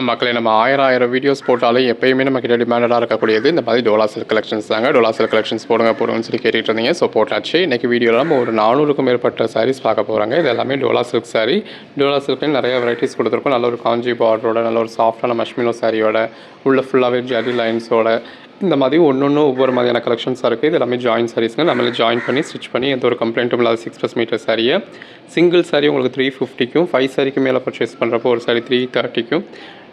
மக்களே நம்ம ஆயிரம் வீடியோஸ் போட்டாலும் எப்பயுமே நம்ம கிட்ட டிமாண்டடாக இருக்கக்கூடியது இந்த மாதிரி டோலா சில்க் கலெக்ஷன்ஸ் தாங்க. டோலா சில்க் கலெக்ஷன்ஸ் போடுங்கன்னு சொல்லி கேட்டுட்டு இருந்தீங்க. ஸோ போட்டாச்சு. இன்றைக்கி வீடியோவில் நம்ம ஒரு 400க்கும் மேற்பட்ட சாரீஸ் பார்க்க போகிறாங்க. இது எல்லாமே டோலா சில்க் சாரீ. டோலா சில்க்லேயும் நிறைய வெரைட்டிஸ் கொடுத்துருக்கோம். நல்ல ஒரு காஞ்சி பார்டரோட, நல்ல ஒரு சாஃப்டான மஷ்மினோ சாரியோட, உள்ள ஃபுல்லாகவே ஜரி லைன்ஸோட, இந்த மாதிரி ஒவ்வொரு மாதிரியான கலெக்ஷன்ஸாக இருக்குது. இது எல்லாமே ஜாயின் சாரீஸ்ங்க. நம்மளே ஜாயின் பண்ணி ஸ்டிச் பண்ணி எந்த ஒரு கம்ப்ளைண்ட்டும் இல்லாத 6+ மீட்டர் சாரியை சிங்கிள் சாரி உங்களுக்கு 350க்கும், 5 சாரிக்கு மேலே பர்ச்சேஸ் பண்ணுறப்போ ஒரு சாரி 330க்கும்,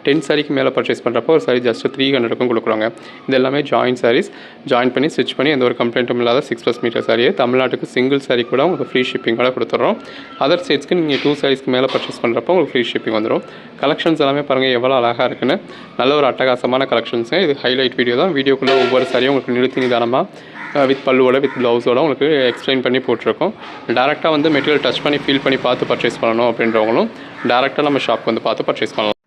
10 சாரிக்கு மேலே பர்ச்சேஸ் பண்ணுறப்போ ஒரு சாரி ஜஸ்ட் 300க்கும் கொடுக்குறாங்க. இது எல்லாமே ஜாயின் சாரீஸ். ஜாயின் பண்ணி ஸ்டிச் பண்ணி எந்த ஒரு கம்ப்ளைண்ட்டும் இல்லாத 6+ மீட்டர் சாரியை தமிழ்நாட்டுக்கு சிங்கிள் சாரி கூட உங்களுக்கு ஃப்ரீ ஷிப்பிங்கோட கொடுத்துட்றோம். அதர் ஸ்டேட்ஸ்க்கு நீங்கள் 2 சாரீஸ்க்கு மேலே பர்ச்சேஸ் பண்ணுறப்போ உங்களுக்கு ஃப்ரீ ஷிப்பிங் வந்துடும். கலெக்ஷன்ஸ் எல்லாமே பாருங்கள் எவ்வளோ அழகாக இருக்குன்னு. நல்ல ஒரு அட்டகாசமான கலெக்ஷன்ஸுங்க. இது ஹைலைட் வீடியோ தான். வீடியோக்குள்ளே ஒவ்வொரு சாரியும் உங்களுக்கு நிறுத்தி நிதானமாக வித் பல்லுவோட வித் ப்ளவுஸோட உங்களுக்கு எக்ஸ்பிளைன் பண்ணி போட்டிருக்கோம். டேரெக்டாக வந்து மெட்டீரியல் டச் பண்ணி ஃபீல் பண்ணி பார்த்து பர்ச்சேஸ் பண்ணணும் அப்படின்றவங்களும் டேரெக்டாக நம்ம ஷாப்க்கு வந்து பார்த்து பர்ச்சேஸ் பண்ணலாம்.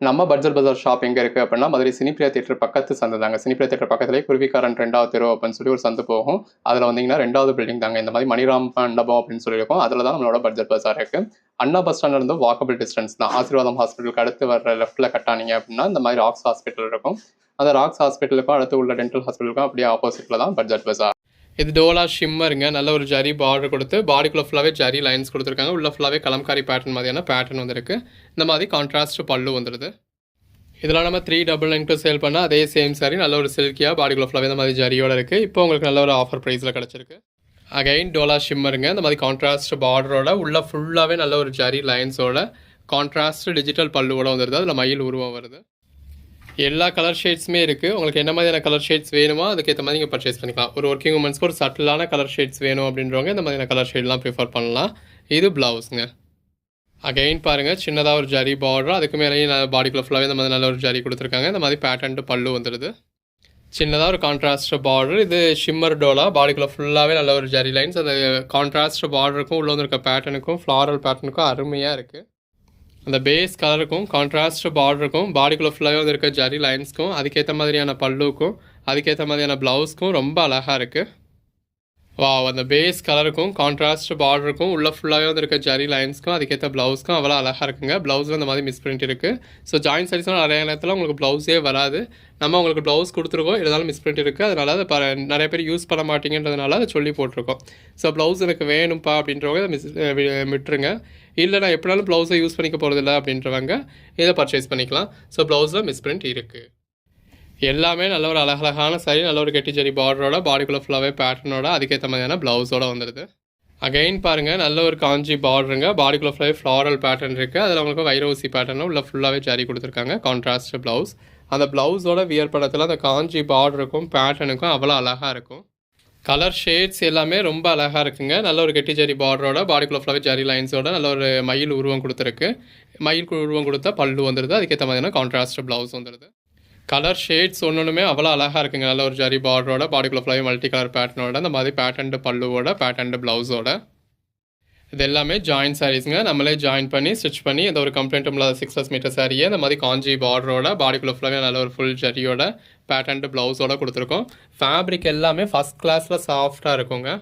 நம்ம பட்ஜெட் பஜார் ஷாப் எங்கே இருக்குது அப்படின்னா மதுரை சினிப்ரியா தியேட்டர் பக்கத்து சந்து தாங்க. சினிப்ரியா தியேட்டர் பக்கத்துலேயே குருவிக்காரன் 2வது தெரு அப்படின்னு சொல்லி ஒரு சந்து போகும். அதில் வந்தீங்கன்னா 2வது பில்டிங் தாங்க. இந்த மாதிரி மணிராம் மண்டபம் அப்படின்னு சொல்லியிருக்கோம். அதில் தான் நம்மளோட பட்ஜெட் பஜார் இருக்குது. அண்ணா பஸ் ஸ்டாண்ட் இருந்து வாக்கபிள் டிஸ்டன்ஸ் தான். ஆசீர்வாதம் ஹாஸ்பிட்டலுக்கு அடுத்து வர லெஃப்ட்டில் கட்டானீங்க அப்படின்னா இந்த மாதிரி ராக்ஸ் ஹாஸ்பிட்டல் இருக்கும். அந்த ராக்ஸ் ஹாஸ்பிட்டலுக்கும் அடுத்து உள்ள டென்டல் ஹாஸ்பிட்டலுக்கும் அப்படியே ஆப்போசிட்டில் தான் பட்ஜெட் பஜார். இது டோலா ஷிம்மருங்க. நல்ல ஒரு ஜரி பார்டர் கொடுத்து பாடிக்குள்ளே ஃபுல்லாகவே ஜரி லைன்ஸ் கொடுத்துருக்காங்க. உள்ள ஃபுல்லாகவே கலம்காரி பேட்டர்ன் மாதிரியான பேட்டர்ன் வந்துருக்கு. இந்த மாதிரி கான்ட்ராஸ்ட் பல்லு வந்துடுது. இதெல்லாம் நம்ம 399 சேல் பண்ணால் அதே சேம் சாரி நல்ல ஒரு சில்கியாக பாடிக்குள்ளே ஃபுல்லாகவே இந்த மாதிரி ஜரியோடு இருக்குது. இப்போ உங்களுக்கு நல்ல ஒரு ஆஃபர் ப்ரைஸில் கிடச்சிருக்கு. அகைன் டோலா ஷிம்மருங்க. இந்த மாதிரி கான்ட்ராஸ்ட் பார்டரோட உள்ள ஃபுல்லாகவே நல்ல ஒரு ஜரி லைன்ஸோட கான்ட்ராஸ்ட் டிஜிட்டல் பல்லுவோட வந்துடுது. அதில் மயில் உருவம் வருது. எல்லா கலர் ஷேட்ஸுமே இருக்குது. உங்களுக்கு என்ன மாதிரியான கலர் ஷேட்ஸ் வேணுமோ அதுக்கேற்ற மாதிரி நீங்கள் பர்ச்சேஸ் பண்ணிக்கலாம். ஒரு ஒர்க்கிங் உமன்ஸ்க்கு ஒரு சட்டிலான கலர் ஷேட்ஸ் வேணும் அப்படின்றவங்க இந்த மாதிரியான கலர் ஷேட்லாம் ப்ரிஃபர் பண்ணலாம். இது ப்ளவுஸுங்க. அகைன் பாருங்கள் சின்னதாக ஒரு ஜரி பார்டர், அதுக்கு மேலேயும் பாடிக்குள்ளே ஃபுல்லாகவே இந்த மாதிரி நல்ல ஒரு ஜரி கொடுத்துருக்காங்க. இந்த மாதிரி பேட்டர்ன்ட்டு பல்லு வந்துடுது. சின்னதாக ஒரு கான்ட்ராஸ்ட் பார்டர். இது ஷிம்மர் டோலா. பாடிக்குள்ளே ஃபுல்லாகவே நல்ல ஒரு ஜரி லைன்ஸ். அந்த கான்ட்ராஸ்ட் பார்டருக்கும் உள்ள வந்துருக்க பேட்டர்னுக்கும் ஃப்ளாரல் பேட்டர்னுக்கும் அருமையாக இருக்குது. அந்த பேஸ் கலருக்கும் கான்ட்ராஸ்ட் பார்டருக்கும் பாடிக்குள்ளே ஃபுல்லாகவே வந்துருக்க ஜரி லைன்ஸ்க்கும் அதுக்கேற்ற மாதிரியான பல்லுக்கும் அதுக்கேற்ற மாதிரியான ப்ளவுஸ்க்கும் ரொம்ப அழகாக இருக்குது. அந்த பேஸ் கலருக்கும் கான்ட்ராஸ்ட் பார்டருக்கும் உள்ள ஃபுல்லாகவே வந்துருக்க ஜரி லைன்ஸ்க்கும் அதுக்கேற்ற ப்ளவுஸ்க்கும் அவ்வளோ அழகாக இருக்குங்க. ப்ளவுஸில் இந்த மாதிரி மிஸ் பிரிண்ட் இருக்குது. ஸோ ஜாயின் சாரீஸ்லாம் நிறைய நேரத்தில் உங்களுக்கு ப்ளவுஸே வராது. நம்ம உங்களுக்கு ப்ளவுஸ் கொடுத்துருக்கோம், இருந்தாலும் மிஸ் பிரிண்ட் இருக்குது. அதனால் அதை நிறைய பேர் யூஸ் பண்ண மாட்டீங்கன்றதுனால அதை சொல்லி போட்டிருக்கோம். ஸோ ப்ளவுஸ் எனக்கு வேணும்ப்பா அப்படின்றவங்க அதை விட்டுருங்க. இல்லை நான் எப்படினாலும் ப்ளவுஸை யூஸ் பண்ணிக்க போகிறதில்ல அப்படின்றவங்க இதை பர்ச்சேஸ் பண்ணிக்கலாம். ஸோ ப்ளவுஸில் மிஸ் பிரிண்ட் இருக்குது. எல்லாமே நல்ல ஒரு அழகழகான சாரி, நல்ல ஒரு கெட்டி ஜரி பார்டரோட, பாடிக்குள்ளே ஃபுல்லாகவே பேட்டர்னோட, அதுக்கேற்ற மாதிரியான ப்ளவுஸோட வந்துடுது. அகைன் பாருங்கள் நல்ல ஒரு காஞ்சி பார்டருங்க. பாடிக்குள்ளே ஃபுல்லாகவே ஃப்ளாரல் பேட்டர்ன் இருக்குது. அதில் உங்களுக்கு வைர ஊசி பேட்டர்னும் உள்ள ஃபுல்லாகவே ஜரி கொடுத்துருக்காங்க. Contrast blouse. அந்த ப்ளவுஸோட வியர் படத்தில் அந்த காஞ்சி பார்டருக்கும் பேட்டர்னுக்கும் அவ்வளோ அழகாக இருக்கும். கலர் ஷேட்ஸ் எல்லாமே ரொம்ப அழகாக இருக்குங்க. நல்ல ஒரு கெட்டி ஜரி பார்டரோட, பாடிக்குள்ளே ஃபுல்லாகவே ஜரி லைன்ஸோட நல்ல ஒரு மயில் உருவம் கொடுத்துருக்கு. மயில் உருவம் கொடுத்தா பல்லு வந்துடுது. அதுக்கேற்ற மாதிரியான கான்ட்ராஸ்ட் ப்ளவுஸ் வந்துடுது. கலர் ஷேட்ஸ் ஒன்றுமே அவ்வளோ அழகாக இருக்குங்க. நல்ல ஒரு ஜரி பார்டரோட, பாடிக்குள்ளே ஃபுல்லாகவே மல்டி கலர் பேட்டர்னோட, இந்த மாதிரி பேட்டர்ன்டு பல்லுவோட, பேட்டர்ன்டு ப்ளவுஸோட. இது எல்லாமே ஜாயின் சாரீஸுங்க. நம்மளே ஜாயின் பண்ணி ஸ்டிச் பண்ணி இந்த ஒரு கம்ப்ளைண்ட்டும் இல்லாத 6+ மீட்டர் சாரியை இந்த மாதிரி காஞ்சி பார்டரோட, பாடிக்குள்ளே ஃபுல்லாகவே நல்ல ஒரு ஃபுல் ஜரியோட, பேட்டர்ன்டு ப்ளவுஸோட கொடுத்துருக்கோம். ஃபேப்ரிக் எல்லாமே ஃபஸ்ட் கிளாஸில் சாஃப்டாக இருக்குங்க.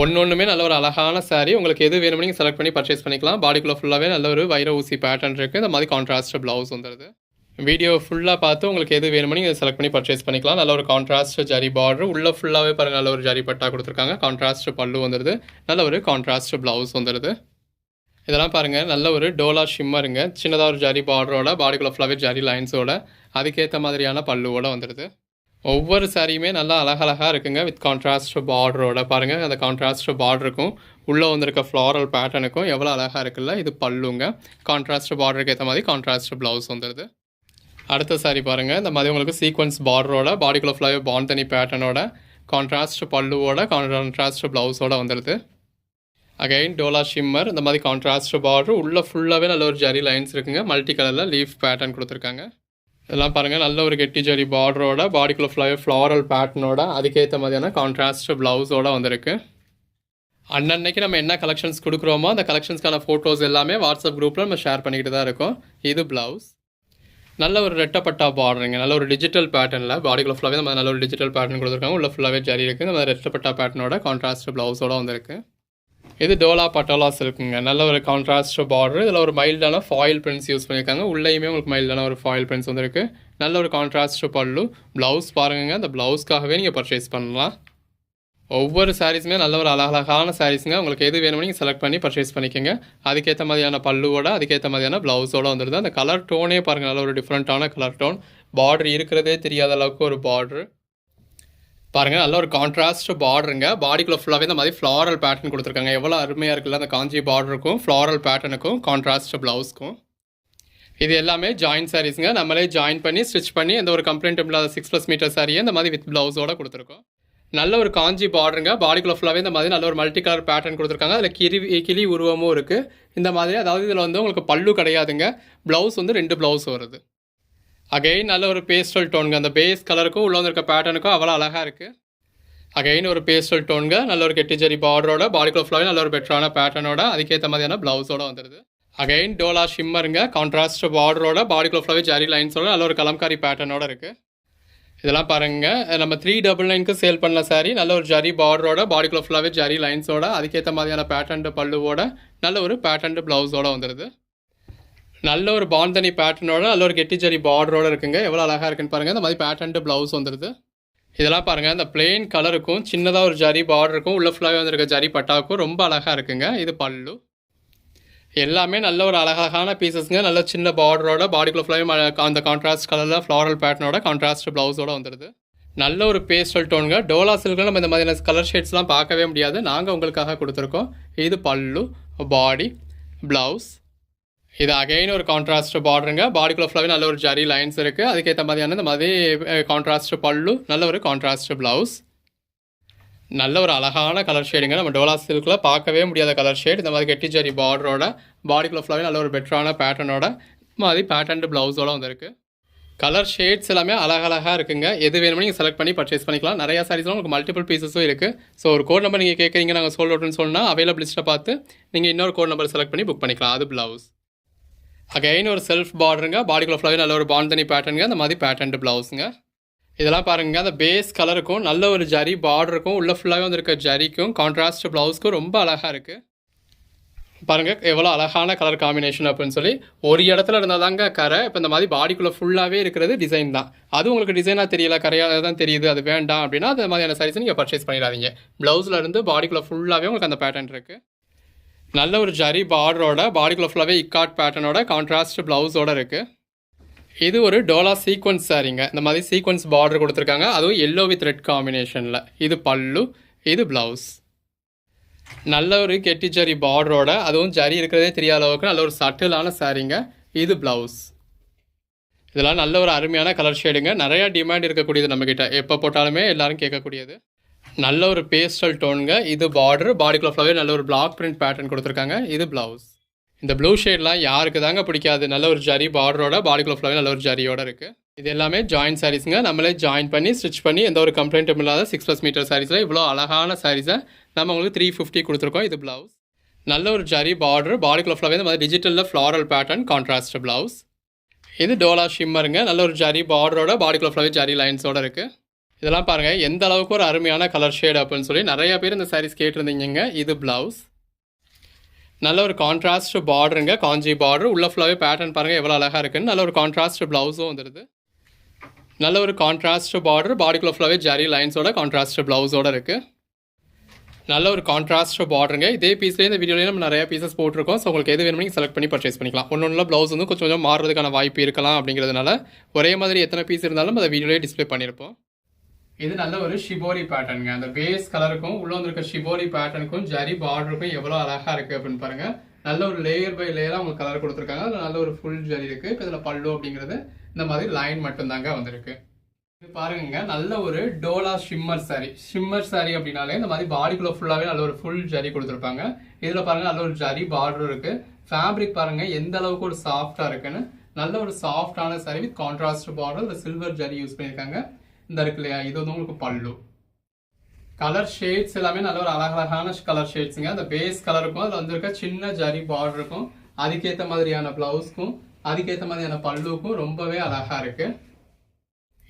ஒன்றுமே நல்ல ஒரு அழகான சாரீ. உங்களுக்கு எது வேணுமோ நீங்கள் செலக்ட் பண்ணி பர்ச்சேஸ் பண்ணிக்கலாம். பாடிக்குள்ளே ஃபுல்லாகவே நல்ல ஒரு வைர ஊசி பேட்டர்ன் இருக்குது. இந்த மாதிரி கான்ட்ராஸ்ட் ப்ளவுஸ் வந்துடுது. வீடியோ ஃபுல்லாக பார்த்து உங்களுக்கு எது வேணுமோ நீங்கள் செலக்ட் பண்ணி பர்ச்சேஸ் பண்ணிக்கலாம். நல்ல ஒரு கான்ட்ராஸ்ட் ஜரி பார்டர், உள்ள ஃபுல்லாகவே பாருங்கள் நல்ல ஒரு ஜரி பட்டா கொடுத்துருக்காங்க. கான்ட்ராஸ்ட் பல்லு வந்துடுது. நல்ல ஒரு கான்ட்ராஸ்ட் ப்ளவுஸ் வந்துடுது. இதெல்லாம் பாருங்கள் நல்ல ஒரு டோலா ஷிம்மருங்க. சின்னதாக ஒரு ஜரி பார்டரோட, பாடிக்குள்ளே ஃபுல்லாகவே ஜரி லைன்ஸோட, அதுக்கேற்ற மாதிரியான பல்லுவோட வந்துடுது. ஒவ்வொரு சாரியுமே நல்லா அழகழகாக இருக்குங்க. வித் கான்ட்ராஸ்ட் பார்டரோட பாருங்கள். அந்த கான்ட்ராஸ்ட் பார்டருக்கும் உள்ளே வந்திருக்க ஃப்ளாரல் பேட்டர்னுக்கும் எவ்வளோ அழகாக இருக்குல்ல. இது பல்லுங்க. கான்ட்ராஸ்ட் பார்டருக்கு ஏற்ற மாதிரி கான்ட்ராஸ்ட் ப்ளவுஸ் வந்துடுது. அடுத்த சாரி பாருங்கள். இந்த மாதிரி உங்களுக்கு சீக்வன்ஸ் பார்டரோட, பாடிக்குள்ளே ஃபுல்லாகவே பாந்தனி பேட்டர்னோட, கான்ட்ராஸ்ட் பல்லுவோட, கான்ட்ராஸ்ட் ப்ளவுஸோட வந்துடுது. Again Dola shimmer. இந்த மாதிரி கான்ட்ராஸ்ட் பார்டர், உள்ள ஃபுல்லாகவே நல்ல ஒரு ஜரி லைன்ஸ் இருக்குங்க. மல்டி கலரில் லீஃப் பேட்டர்ன் கொடுத்துருக்காங்க. இதெல்லாம் பாருங்கள் நல்ல ஒரு கெட்டி ஜரி பார்டரோட, பாடிக்குள்ளே ஃபுல்லாகவே ஃப்ளாரல் பேட்டர்னோட, அதுக்கேற்ற மாதிரியான கான்ட்ராஸ்ட் ப்ளவுஸோட வந்திருக்கு. அன்னன்னைக்கு நம்ம என்ன கலெக்ஷன்ஸ் கொடுக்குறோமோ அந்த கலெக்ஷன்ஸ்க்கான ஃபோட்டோஸ் எல்லாமே வாட்ஸ்அப் குரூப்பில் நம்ம ஷேர் பண்ணிக்கிட்டு தான் இருக்கோம். இது ப்ளவுஸ். நல்ல ஒரு ரெட்டப்பட்டா பார்டருங்க. நல்ல ஒரு டிஜிட்டல் பேட்டர்னில், பாடிக்குள்ளே ஃபுல்லாகவே நம்ம நல்ல ஒரு டிஜிட்டல் பேட்டர்ன் கொடுத்துருக்காங்க. உள்ள ஃபுல்லாகவே ஜரி இருக்குது. இந்த மாதிரி ரெட்டப்பட்டா பேட்டர்னோட கான்ட்ராஸ்ட் ப்ளவுஸோட வந்துருக்கு. இது டோலா பட்டோலா சில்க்குங்க. நல்ல ஒரு கான்ட்ராஸ்ட் பார்டர். இதில் ஒரு மைல்டான ஃபாயில் பிரிண்ட்ஸ் யூஸ் பண்ணியிருக்காங்க. உள்ளேயுமே உங்களுக்கு மைல்டான ஒரு ஃபாயில் பிரிண்ட்ஸ் வந்துருக்கு. நல்ல ஒரு கான்ட்ராஸ்ட் பல்லு. ப்ளவுஸ் பாருங்க, அந்த ப்ளவுஸ்க்காகவே நீங்கள் பர்ச்சேஸ் பண்ணலாம். ஒவ்வொரு சாரீஸுமே நல்ல ஒரு அழகழகான சாரீஸுங்க. உங்களுக்கு எது வேணுமோ நீங்கள் செலக்ட் பண்ணி பர்ச்சேஸ் பண்ணிக்கோங்க. அதுக்கேற்ற மாதிரியான பல்லுவோட அதுக்கேற்ற மாதிரியான ப்ளவுஸோடு வந்துடுது. அந்த கலர் டோனே பாருங்கள், நல்ல ஒரு டிஃப்ரெண்ட்டான கலர் டோன். பார்டர் இருக்கிறதே தெரியாத அளவுக்கு ஒரு பார்டரு பாருங்கள். நல்ல ஒரு கான்ட்ராஸ்ட் பார்டருங்க. பாடிக்குள்ளே ஃபுல்லாகவே இந்த மாதிரி ஃப்ளாரல் பேட்டர்ன் கொடுத்துருக்காங்க. எவ்வளோ அருமையாக இருக்குல்ல அந்த காஞ்சி பார்டருக்கும் ஃப்ளாரல் பேட்டர்னுக்கும் கான்ட்ராஸ்ட் ப்ளவுஸ்க்கும். இது எல்லாமே ஜாயின் சாரீஸுங்க. நம்மளே ஜாயின் பண்ணி ஸ்டிச் பண்ணி எந்த ஒரு கம்ப்ளைண்ட்டும் இல்லாத 6+ மீட்டர் சாரியை இந்த மாதிரி வித் ப்ளவுஸோட கொடுத்துருக்கோம். நல்ல ஒரு காஞ்சி பார்டருங்க. பாடிக்குள்ளே ஃபுல்லாகவே இந்த மாதிரி நல்ல ஒரு மல்டி கலர் பேட்டர்ன் கொடுத்துருக்காங்க. அதில் கிளி உருவமும் இருக்குது. இந்த மாதிரி அதாவது இதில் வந்து உங்களுக்கு பல்லு கிடையாதுங்க. ப்ளவுஸ் வந்து 2 ப்ளவுஸ் வருது. அகைன் நல்ல ஒரு பேஸ்டல் டோனுங்க. அந்த பேஸ் கலருக்கும் உள்ள வந்துருக்க பேட்டர்னுக்கும் அவ்வளோ அழகாக இருக்குது. அகைன் ஒரு பேஸ்டல் டோனுங்க. நல்ல ஒரு கெட்டிஜரி பார்டரோட பாடிக்குள்ள ஃபுல்லாகவே நல்ல ஒரு பெட்டரான பேட்டர்னோட அதுக்கேற்ற மாதிரியான ப்ளவுஸோட வந்துடுது. அகைன் டோலா ஷிம்மருங்க. கான்ட்ராஸ்ட் பார்டரோட பாடிக்குள்ள ஃபுல்லாகவே ஜரி லைன்ஸோட நல்ல ஒரு கலம்காரி பேட்டர்னோட இருக்குது. இதெல்லாம் பாருங்கள், நம்ம 399க்கு சேல் பண்ண சாரி. நல்ல ஒரு ஜரி பார்டரோட பாடிக்குள்ள ஃபுல்லாகவே ஜரி லைன்ஸோட அதுக்கேற்ற மாதிரியான பேட்டர்ன் பல்லுவோட நல்ல ஒரு பேட்டர்ன் ப்ளவுஸோட வந்துடுது. நல்ல ஒரு பாந்தனி பேட்டர்னோட நல்ல ஒரு கெட்டிஜரி பார்டரோட இருக்குங்க. எவ்வளோ அழகாக இருக்குன்னு பாருங்கள். இந்த மாதிரி பேட்டர்ன் ப்ளவுஸ் வந்துடுது. இதெல்லாம் பாருங்கள், இந்த பிளெயின் கலருக்கும் சின்னதாக ஒரு ஜரி பார்டருக்கும் உள்ள ஃபுல்லாகவே வந்துருக்க ஜரி பட்டாவுக்கும் ரொம்ப அழகாக இருக்குங்க. இது பல்லு. எல்லாமே நல்ல ஒரு அழகான பீசஸ்ங்க. நல்ல சின்ன பார்டரோட பாடிக்குள்ள ஃபுல்லாகவே அந்த கான்ட்ராஸ்ட் கலரில் ஃப்ளாரல் பேட்டர்னோட கான்ட்ராஸ்ட் ப்ளவுஸோட வந்துடுது. நல்ல ஒரு பேஸ்டல் டோனுங்க. டோலா சில்கில் நம்ம இந்த மாதிரியான கலர் ஷேட்ஸ்லாம் பார்க்கவே முடியாது. நாங்கள் உங்களுக்காக கொடுத்துருக்கோம். இது பல்லு, பாடி, ப்ளவுஸ். இது அகைன் ஒரு கான்ட்ராஸ்ட் பார்டருங்க. பாடிக்குள்ள ஃபுல்லாகவே நல்ல ஒரு ஜரி லைன்ஸ் இருக்குது. அதுக்கேற்ற மாதிரியான இந்த மாதிரி கான்ட்ராஸ்ட் பல்லு, நல்ல ஒரு கான்ட்ராஸ்ட் ப்ளவுஸ். நல்ல ஒரு அழகான கலர் ஷேடுங்க. நம்ம டோலா சில்கில் பார்க்கவே முடியாத கலர் ஷேட். இந்த மாதிரி கெட்டி ஜரி பார்டரோட பாடிக்குள்ள ஃபுல்லாகவே நல்ல ஒரு பெட்டரான பேட்டர்னோட மாதிரி பேட்டர்ன் ப்ளவுஸோட வந்துருக்கு. கலர் ஷேட்ஸ் எல்லாமே அழகழகாக இருக்குங்க. எது வேணுமோ நீங்கள் செலக்ட் பண்ணி பர்ச்சேஸ் பண்ணிக்கலாம். நிறையா சாரீஸ்லாம் உங்களுக்கு மல்டிபிள் பீசஸும் இருக்குது. ஸோ ஒரு கோட் நம்பர் நீங்கள் கேட்குறீங்க, நாங்கள் சோல்ட் அவுட்னு சொன்னால் அவைலபிள் லிஸ்ட்டை பார்த்து நீங்கள் இன்னொரு கோட் நம்பர் செலக்ட் பண்ணி புக் பண்ணிக்கலாம். அது ப்ளவுஸ். அகைன் ஒரு செல்ஃப் பார்டருங்க. பாடிக்குள்ள ஃபுல்லாகவே நல்ல ஒரு பாந்தனி பேட்டர்னுங்க. அந்த மாதிரி பேட்டர்ன் ப்ளவுஸுங்க. இதெல்லாம் பாருங்கள், அந்த பேஸ் கலருக்கும் நல்ல ஒரு ஜரி பார்டருக்கும் உள்ள ஃபுல்லாகவே வந்துருக்க ஜரிக்கும் கான்ட்ராஸ்ட் ப்ளவுஸ்க்கும் ரொம்ப அழகாக இருக்குது. பாருங்கள் எவ்வளோ அழகான கலர் காம்பினேஷன் அப்படின்னு சொல்லி. ஒரு இடத்துல இருந்தால் தாங்க கரை. இப்போ இந்த மாதிரி பாடிக்குள்ளே ஃபுல்லாகவே இருக்கிறது டிசைன் தான். அது உங்களுக்கு டிசைனாக தெரியல, கரையாக தான் தெரியுது, அது வேண்டாம் அப்படின்னா அது மாதிரியான சாரீஸ் நீங்கள் பர்ச்சேஸ் பண்ணிடாதீங்க. ப்ளவுஸில் இருந்து பாடிக்குள்ளே ஃபுல்லாகவே உங்களுக்கு அந்த பேட்டர்ன் இருக்குது. நல்ல ஒரு ஜரி பார்டரோட பாடிக்குள்ள ஃபுல்லாகவே இக்காட் பேட்டர்னோட கான்ட்ராஸ்ட் ப்ளவுஸோட இருக்குது. இது ஒரு டோலா சீக்வன்ஸ் சாரீங்க. இந்த மாதிரி சீக்வன்ஸ் பார்டர் கொடுத்துருக்காங்க. அதுவும் எல்லோ வித் ரெட் காம்பினேஷனில். இது பல்லு, இது ப்ளவுஸ். நல்ல ஒரு கெட்டி ஜரி பார்டரோட அதுவும் ஜரி இருக்கிறதே தெரியாத அளவுக்கு நல்ல ஒரு சட்டிலான சாரீங்க. இது ப்ளவுஸ். இதெல்லாம் நல்ல ஒரு அருமையான கலர் ஷேடுங்க. நிறையா டிமாண்ட் இருக்கக்கூடியது நம்மக்கிட்ட. எப்போ போட்டாலுமே எல்லோரும் கேட்கக்கூடியது. நல்ல ஒரு பேஸ்டல் டோனுங்க. இது பார்டர். பாடிக்குள்ள ஃபுல்லாகவே நல்ல ஒரு பிளாக் பிரிண்ட் பேட்டர்ன் கொடுத்துருக்காங்க. இது ப்ளவுஸ். இந்த ப்ளூ ஷேட்லாம் யாருக்கு தாங்க பிடிக்காது. நல்ல ஒரு ஜரி பார்டரோட பாடிக்குள்ள ஃபுல்லாகவே நல்ல ஒரு ஜரியோட இருக்குது. இது எல்லாமே ஜாயின் சாரீஸுங்க. நம்மளே ஜாயின் பண்ணி ஸ்டிச் பண்ணி எந்த ஒரு கம்ப்ளைண்ட்டும் இல்லாத 6+ மீட்டர் சாரீஸில் இவ்வளோ அழகான சாரீஸை நம்ம உங்களுக்கு 350 கொடுத்துருக்கோம். இது ப்ளவுஸ். நல்ல ஒரு ஜரி பார்டர். பாடிக்குள்ள ஃபுல்லாகவே இந்த மாதிரி டிஜிட்டலில் ஃப்ளாரல் பேட்டர்ன் கான்ட்ராஸ்ட் ப்ளவுஸ். இது டோலா ஷிம்மருங்க. நல்ல ஒரு ஜரி பார்டரோட பாடிக்குள்ள ஃபுல்லாகவே ஜரி லைன்ஸோட இருக்குது. இதெல்லாம் பாருங்கள் எந்த அளவுக்கு ஒரு அருமையான கலர் ஷேட் அப்படின்னு சொல்லி நிறைய பேர் இந்த சாரீஸ் கேட்டிருந்தீங்க. இது ப்ளவுஸ். நல்ல ஒரு கான்ட்ராஸ்ட் பார்டருங்க. காஞ்சி பார்டர். உள்ள ஃபுல்லாகவே பேட்டர்ன் பாருங்கள் எவ்வளோ அழகாக இருக்குன்னு. நல்ல ஒரு கான்ட்ராஸ்ட் ப்ளவுஸும் வந்துடுது. நல்ல ஒரு கான்ட்ராஸ்ட் பார்டர். பாடிக்குள்ள ஃபுல்லாகவே ஜரி லைன்ஸோட கான்ட்ராஸ்ட் ப்ளவுஸோட இருக்குது. நல்ல ஒரு கான்ட்ராஸ்ட் பார்டருங்க. இதே பீஸ்லேயே இந்த வீடியோலேயே நம்ம நிறைய பீசஸ் போட்டிருக்கோம். ஸோ உங்களுக்கு எது வேணுமோ நீங்கள் செலக்ட் பண்ணி பர்ச்சேஸ் பண்ணிக்கலாம். ஒன்று ப்ளவுஸ் வந்து கொஞ்சம் மாறுறதுக்கான வாய்ப்பு இருக்கலாம். அப்படிங்கிறதுனால ஒரே மாதிரி எத்தனை பீஸ் இருந்தாலும் அதை வீடியோலேயே டிஸ்பிளே பண்ணியிருப்போம். இது நல்ல ஒரு ஷிபோரி பேட்டர்னுங்க. அந்த பேஸ் கலருக்கும் உள்ள வந்துருக்க ஷிபோரி பேட்டர்னுக்கும் ஜரி பார்டருக்கும் எவ்வளோ அழகாக இருக்குது அப்படின்னு பாருங்கள். நல்ல ஒரு லேயர் பை லேயராக உங்களுக்கு கலர் கொடுத்துருக்காங்க. அதில் நல்ல ஒரு ஃபுல் ஜரி இருக்குது. இப்போ இதில் பல்லு அப்படிங்கிறது இந்த மாதிரி லைன் மட்டும்தாங்க வந்திருக்கு. இது பாருங்க, நல்ல ஒரு Dola shimmer sorry. Shimmer sorry அப்படின்னாலே இந்த மாதிரி பாடிக்குள்ள ஃபுல்லாகவே நல்ல ஒரு ஃபுல் ஜரி கொடுத்துருப்பாங்க. இதில் பாருங்கள் நல்ல ஒரு ஜரி பார்டர் இருக்குது. ஃபேப்ரிக் பாருங்கள் எந்த அளவுக்கு ஒரு சாஃப்டாக இருக்குன்னு. நல்ல ஒரு சாஃப்டான சாரி வித் கான்ட்ராஸ்ட் பார்டர். ஒரு சில்வர் ஜரி யூஸ் பண்ணியிருக்காங்க. இந்த இருக்கு இல்லையா, இது வந்து உங்களுக்கு பல்லு. கலர் ஷேட்ஸ் எல்லாமே நல்ல ஒரு அழகழகான கலர் ஷேட்ஸுங்க. அந்த பேஸ் கலருக்கும் அதில் வந்துருக்க சின்ன ஜரி பார்டருக்கும் அதுக்கேற்ற மாதிரியான ப்ளவுஸ்க்கும் அதுக்கேற்ற மாதிரியான பல்லுக்கும் ரொம்பவே அழகாக இருக்குது.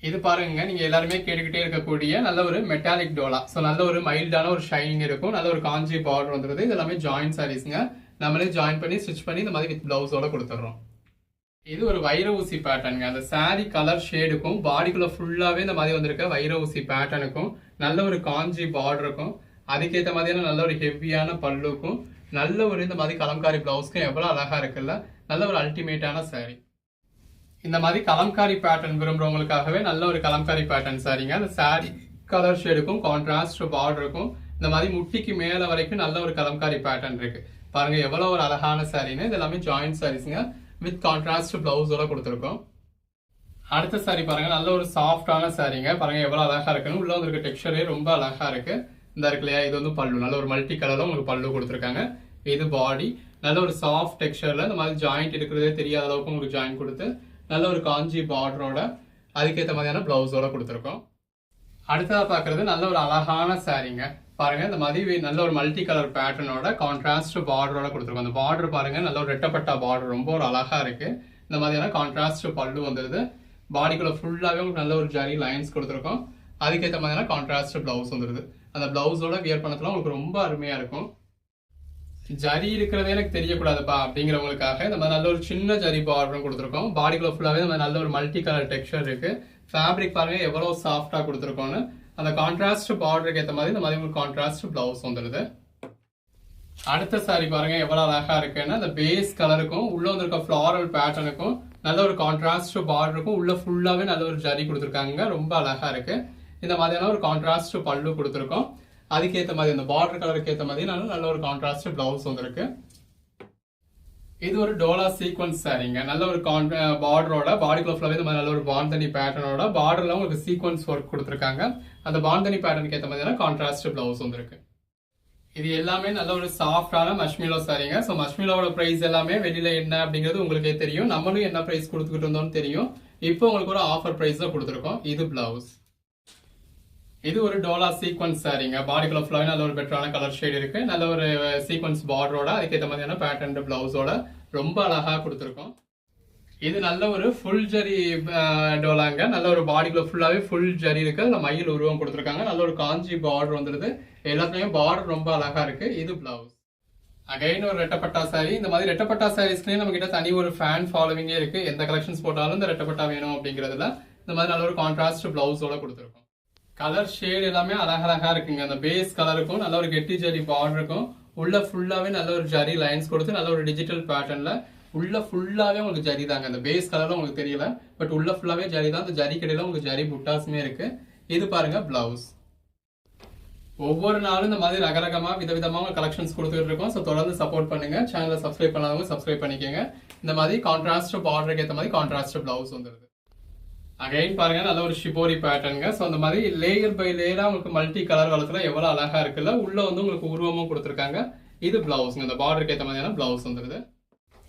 இது பாருங்க, நீங்க எல்லாருமே கேட்டுக்கிட்டே இருக்கக்கூடிய நல்ல ஒரு மெட்டாலிக் டோலா. ஸோ நல்ல ஒரு மைல்டான ஒரு ஷைனிங் இருக்கும். நல்ல ஒரு காஞ்சி பார்டர் வந்துருது. இது எல்லாமே ஜாயின் சாரீஸ்ங்க. நம்மளே ஜாயின் பண்ணி ஸ்டிச் பண்ணி இந்த மாதிரி வித் பிளவுஸோட கொடுத்துட்றோம். இது ஒரு வைர ஊசி பேட்டர்னுங்க. அந்த சாரி கலர் ஷேடுக்கும் பாடிக்குள்ள ஃபுல்லாவே இந்த மாதிரி வந்திருக்க வைர ஊசி பேட்டர்னுக்கும் நல்ல ஒரு காஞ்சி பார்டருக்கும் அதுக்கேற்ற மாதிரியான நல்ல ஒரு ஹெவியான பல்லுக்கும் நல்ல ஒரு இந்த மாதிரி கலம்காரி பிளவுஸ்க்கும் எவ்வளவு அழகா இருக்குல்ல. நல்ல ஒரு அல்டிமேட்டான சாரி. இந்த மாதிரி கலம்காரி பேட்டர்ன் விரும்புறவங்களுக்காகவே நல்ல ஒரு கலம்காரி பேட்டர்ன் சாரிங்க. அந்த சாரி கலர் ஷேடுக்கும் கான்ட்ராஸ்ட் பார்டருக்கும் இந்த மாதிரி முட்டிக்கு மேல வரைக்கும் நல்ல ஒரு கலம்காரி பேட்டர்ன் இருக்கு. பாருங்க எவ்வளவு ஒரு அழகான சாரின்னு. இது எல்லாமே ஜாயிண்ட் சாரீஸ்ங்க. வித் கான்ட்ராஸ்ட் பிளவுஸோட கொடுத்துருக்கோம். அடுத்த சாரி பாருங்க, நல்ல ஒரு சாஃப்டான சாரிங்க. பாருங்க எவ்வளவு அழகா இருக்குன்னு. உள்ள வந்துருக்க டெக்ஸ்டரே ரொம்ப அழகா இருக்கு. இந்த இருக்கு இல்லையா, இது வந்து பல்லு. நல்ல ஒரு மல்டி கலர்ல உங்களுக்கு பல்லு கொடுத்துருக்காங்க. இது பாடி நல்ல ஒரு சாஃப்ட் டெக்ஸ்டர்ல இந்த மாதிரி ஜாயிண்ட் இருக்கிறதே தெரியாத அளவுக்கு உங்களுக்கு ஜாயின் கொடுத்து நல்ல ஒரு காஞ்சி பார்டரோட அதுக்கேற்ற மாதிரியான பிளவுஸோட கொடுத்துருக்கோம். அடுத்ததா பாக்குறது நல்ல ஒரு அழகான சாரிங்க. பாருங்க இந்த மாதிரி நல்ல ஒரு மல்டி கலர் பேட்டர்னோட கான்ட்ராஸ்ட் பார்டரோட கொடுத்துருக்கோம். அந்த பார்டர் பாருங்க நல்ல ஒரு ரெட்டப்பட்டா பார்டர் ரொம்ப ஒரு அழகா இருக்கு. இந்த மாதிரியான கான்ட்ராஸ்ட் பல்லு வந்துருது. பாடிக்குள்ள ஃபுல்லாவே உங்களுக்கு நல்ல ஒரு ஜரி லைன்ஸ் கொடுத்துருக்கோம். அதுக்கேற்ற மாதிரியான கான்ட்ராஸ்ட் பிளவுஸ் வந்துருது. அந்த பிளவுஸோட வியர் பண்ணத்துல உங்களுக்கு ரொம்ப அருமையா இருக்கும். ஜரி இருக்கிறதே எனக்கு தெரியக்கூடாதுப்பா அப்படிங்கிறவங்களுக்காக இந்த மாதிரி நல்ல ஒரு சின்ன ஜரி பார்டரும் கொடுத்துருக்கோம். பாடிக்குள்ள ஃபுல்லாவே இந்த மாதிரி நல்ல ஒரு மல்டி கலர் டெக்ஸ்சர் இருக்கு. ஃபேப்ரிக் பாருங்க எவ்வளவு சாஃப்டா கொடுத்துருக்கோம்னு. அந்த கான்ட்ராஸ்ட் பார்டருக்கு ஏற்ற மாதிரி இந்த மாதிரி உங்களுக்கு கான்ட்ராஸ்ட் பிளவுஸ் வந்துருது. அடுத்த சாரி பாருங்க எவ்வளவு அழகா இருக்குன்னா, அந்த பேஸ் கலருக்கும் உள்ள வந்திருக்க ஃபிளாரல் பேட்டர்னுக்கும் நல்ல ஒரு கான்ட்ராஸ்ட் பார்டருக்கும் உள்ள ஃபுல்லாவே நல்ல ஒரு ஜரி கொடுத்துருக்காங்க. ரொம்ப அழகா இருக்கு. இந்த மாதிரியான ஒரு கான்ட்ராஸ்ட் பல்லு கொடுத்துருக்கோம். அதுக்கேற்ற மாதிரி அந்த பார்டர் கலருக்கு ஏற்ற மாதிரி நல்ல ஒரு கான்ட்ராஸ்ட் பிளவுஸ் வந்திருக்கு. இது ஒரு டோலா சீக்வன்ஸ் சாரிங்க. நல்ல ஒரு பார்டரோட பாடிக்குள்ள ஃபுல்லாவே இந்த மாதிரி நல்ல ஒரு பாந்தனி பேட்டர்னோட பார்டர்ல உங்களுக்கு சீக்வன்ஸ் ஒர்க் கொடுத்துருக்காங்க. அந்த பாந்தனி பேட்டர்னுக்கு ஏற்ற மாதிரியான கான்ட்ராஸ்ட் பிளவுஸ் வந்திருக்கு. இது எல்லாமே நல்ல ஒரு சாஃப்டான மஷ்மிலோ சாரிங்க. ஸோ மஷ்மிலோட பிரைஸ் எல்லாமே வெளியில என்ன அப்படிங்கிறது உங்களுக்கே தெரியும். நம்மளும் என்ன பிரைஸ் கொடுத்துக்கிட்டு இருந்தோம்னு தெரியும். இப்போ உங்களுக்கு ஒரு ஆஃபர் பிரைஸ்ல கொடுத்துருக்கோம். இது பிளவுஸ். இது ஒரு டோலா சீக்வன்ஸ் சாரிங்க. பாடிக்குள்ள ஃபுல்லாவே நல்ல ஒரு பெட்டரான கலர் ஷேட் இருக்கு. நல்ல ஒரு சீக்வன்ஸ் பார்டரோட அதுக்கேற்ற மாதிரியான பேட்டர்ன் பிளவுஸோட ரொம்ப அழகா கொடுத்துருக்கோம். இது நல்ல ஒரு ஃபுல் ஜரி டோலாங்க. நல்ல ஒரு பாடிக்குள்ள ஃபுல்லாவே ஃபுல் ஜரி இருக்கு. அதுல மயில் உருவம் கொடுத்துருக்காங்க. நல்ல ஒரு காஞ்சி பார்டர் வந்துருது. எல்லாத்துலயும் பார்டர் ரொம்ப அழகா இருக்கு. இது பிளவுஸ். அகைன் ஒரு ரெட்டப்பட்டா சாரி. இந்த மாதிரி ரெட்டப்பட்டா சாரீஸ்லயே நம்ம கிட்ட தனி ஒரு ஃபேன் ஃபாலோவிங்கே இருக்கு. எந்த கலெக்ஷன்ஸ் போட்டாலும் இந்த ரெட்டப்பட்டா வேணும் அப்படிங்கறதுல இந்த மாதிரி நல்ல ஒரு கான்ட்ராஸ்ட் பிளவுஸோட கொடுத்துருக்கோம். கலர் ஷேட் எல்லாமே அழகழகா இருக்குங்க. அந்த பேஸ் கலருக்கும் நல்ல ஒரு கெட்டி ஜரி பார்டருக்கும் உள்ள ஃபுல்லாவே நல்ல ஒரு ஜரி லைன்ஸ் கொடுத்து நல்ல ஒரு டிஜிட்டல் பேட்டர்ன்ல உள்ள ஃபுல்லாவே உங்களுக்கு ஜரி தாங்க. அந்த பேஸ் கலர்ல உங்களுக்கு தெரியல, பட் உள்ள ஃபுல்லாவே ஜரி தான். அந்த ஜரி கடையில உங்களுக்கு ஜரி புட்டாஸுமே இருக்கு. இது பாருங்க பிளவுஸ். ஒவ்வொரு நாளும் இந்த மாதிரி ரகரகமா விதவிதமா கலெக்ஷன்ஸ் கொடுத்துட்டு இருக்கோம். ஸோ தொடர்ந்து சப்போர்ட் பண்ணுங்க. சேனலை சப்ஸ்கிரைப் பண்ணாதவங்க சப்ஸ்கிரைப் பண்ணிக்கோங்க. இந்த மாதிரி கான்ட்ராஸ்ட் பார்டருக்கு ஏற்ற மாதிரி கான்ட்ராஸ்ட் பிளவுஸ் வந்துருது. அகைன் பாருங்க நல்ல ஒரு ஷிபோரி பேட்டர்னுங்க. ஸோ அந்த மாதிரி லேயர் பை லேயரா உங்களுக்கு மல்டி கலர் வளர்த்துல எவ்வளவு அழகா இருக்குல்ல. உள்ள வந்து உங்களுக்கு உருவமும் கொடுத்துருக்காங்க. இது பிளவுஸ். இந்த பார்டருக்கு ஏற்ற மாதிரியான பிளவுஸ் வந்துருது.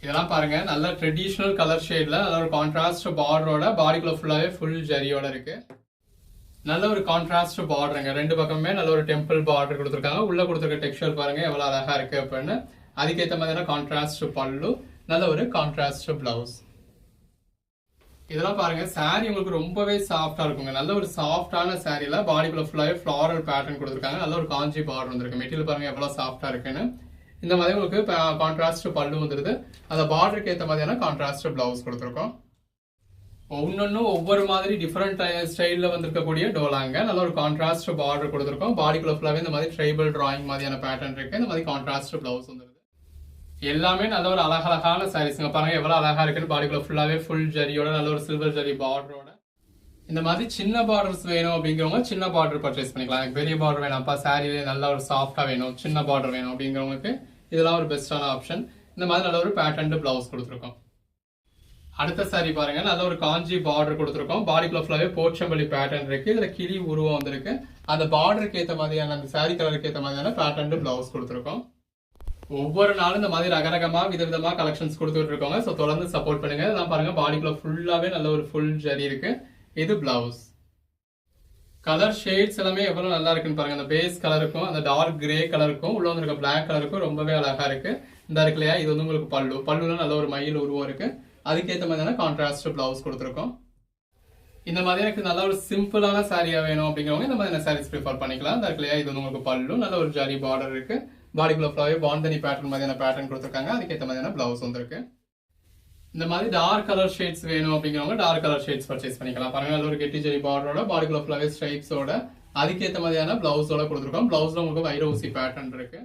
இதெல்லாம் பாருங்க நல்ல ட்ரெடிஷனல் கலர் ஷேட்ல நல்ல ஒரு கான்ட்ராஸ்ட் பார்டரோட பாடிக்குள்ள ஃபுல்லாவே ஃபுல் ஜரியோட இருக்கு. நல்ல ஒரு கான்ட்ராஸ்ட் பார்டருங்க. ரெண்டு பக்கமே நல்ல ஒரு டெம்பிள் பார்டர் கொடுத்துருக்காங்க. உள்ள கொடுத்துருக்க டெக்ஸ்சர் பாருங்க எவ்வளவு அழகா இருக்கு அப்படின்னு. அதுக்கேற்ற மாதிரியான கான்ட்ராஸ்ட் பல்லு, நல்ல ஒரு கான்ட்ராஸ்ட் பிளவுஸ். இதெல்லாம் பாருங்க சாரி உங்களுக்கு ரொம்பவே சாஃப்டா இருக்குங்க. நல்ல ஒரு சாஃப்டான சாரியில பாடிக்குள்ள ஃபுல்லாவே ஃபிளாரல் பேட்டர்ன் கொடுத்துருக்காங்க. நல்ல ஒரு காஞ்சி பார்டர் வந்திருக்கு. மெட்டீரியல் பாருங்க எவ்வளவு சாஃப்டா இருக்குன்னு. இந்த மாதிரி உங்களுக்கு கான்ட்ராஸ்ட் பல்லு வந்துருது. அந்த பார்டருக்கு ஏற்ற மாதிரியான கான்ட்ராஸ்ட் பிளவுஸ் கொடுத்துருக்கோம். ஒன்னொன்னும் ஒவ்வொரு மாதிரி டிஃபரெண்ட் ஸ்டைல்ல வந்திருக்கக்கூடிய டோலாங்க. நல்ல ஒரு கான்ட்ராஸ்ட் பார்டர் கொடுத்துருக்கோம். பாடிக்குள்ள ஃபுல்லாவே இந்த மாதிரி ட்ரைபல் டிராயிங் மாதிரியான பேட்டர்ன் இருக்கு. இந்த மாதிரி கான்ட்ராஸ்ட் பிளவுஸ் வந்துருது. எல்லாமே நல்ல ஒரு அழகழகான சாரீஸ்ங்க. பாருங்க எவ்வளவு அழகா இருக்குன்னு. பாடிக்குள்ள ஃபுல்லாவே ஃபுல் ஜரியோட நல்ல ஒரு சில்வர் ஜரி பார்டரோட. இந்த மாதிரி சின்ன பார்டர்ஸ் வேணும் அப்படிங்கிறவங்க சின்ன பார்டர் பர்ச்சேஸ் பண்ணிக்கலாம். எனக்கு பெரிய பார்டர் வேணாம்ப்பா, சாரியிலே நல்ல ஒரு சாஃப்டா வேணும், சின்ன பார்டர் வேணும் அப்படிங்கிறவங்களுக்கு இதெல்லாம் ஒரு பெஸ்டான ஆப்ஷன். இந்த மாதிரி நல்ல ஒரு பேட்டர்ன் பிளவுஸ் கொடுத்துருக்கோம். அடுத்த சாரி பாருங்க நல்ல ஒரு காஞ்சி பார்டர் கொடுத்துருக்கோம். பாடிக்குள்ள ஃபுல்லாவே போச்சம்பள்ளி பேட்டர்ன் இருக்கு. இதுல கிளி உருவம் வந்திருக்கு. அந்த பார்டருக்கு ஏற்ற மாதிரியான அந்த சாரி கலருக்கு ஏற்ற மாதிரியான பேட்டர்ன் பிளவுஸ் கொடுத்துருக்கோம். ஒவ்வொரு நாளும் இந்த மாதிரி ரகரகமா விதவிதமா கலெக்ஷன்ஸ் கொடுத்துட்டு இருக்கோங்க. ஸோ தொடர்ந்து சப்போர்ட் பண்ணுங்க. இதெல்லாம் பாருங்க பாடிக்குள்ள ஃபுல்லாவே நல்ல ஒரு ஃபுல் ஜரி இருக்கு. இது பிளவுஸ். கலர் ஷேட்ஸ் எல்லாமே எவ்வளவு நல்லா இருக்குன்னு பாருங்க. அந்த பேஸ் கலருக்கும் அந்த டார்க் கிரே கலருக்கும் உள்ள வந்து இருக்க பிளாக் கலருக்கும் ரொம்பவே அழகா இருக்கு. இந்த இருக்கு இல்லையா, இது வந்து உங்களுக்கு பல்லுல நல்ல ஒரு மயில் உருவம் இருக்கு. அதுக்கேற்ற மாதிரியான கான்ட்ராஸ்ட் பிளவுஸ் கொடுத்துருக்கோம். இந்த மாதிரி எனக்கு நல்ல ஒரு சிம்பிளான சாரியா வேணும் அப்படிங்கிறவங்க இந்த மாதிரி சாரீஸ் ப்ரிஃபர் பண்ணிக்கலாம். இந்த இருக்குல்லையா, இது வந்து உங்களுக்கு பல்லு, நல்ல ஒரு ஜரி பார்டர் இருக்கு, பாடிக்குள்ள ஃபுல்லாவே பாந்தனி பேட்டர்ன் மாதிரியான பேட்டர்ன் கொடுத்துருக்காங்க. அதுக்கேற்ற மாதிரியான பிளவுஸ் வந்துருக்கு. இந்த மாதிரி டார்க் கலர் ஷேட்ஸ் வேணும் அப்படிங்கிறவங்க டார்க் கலர் ஷேட்ஸ் பர்ச்சேஸ் பண்ணிக்கலாம். பாருங்க, நல்ல ஒரு கெட்டி ஜரி பார்டரோட பாடிக்குள்ள ஃபுல்லாவே ஸ்ட்ரைப்ஸோட அதுக்கேற்ற மாதிரியான பிளவுஸோட கொடுத்துருக்கோம். பிளவுஸ்ல உங்களுக்கு வைர ஊசி பேட்டர்ன் இருக்கு.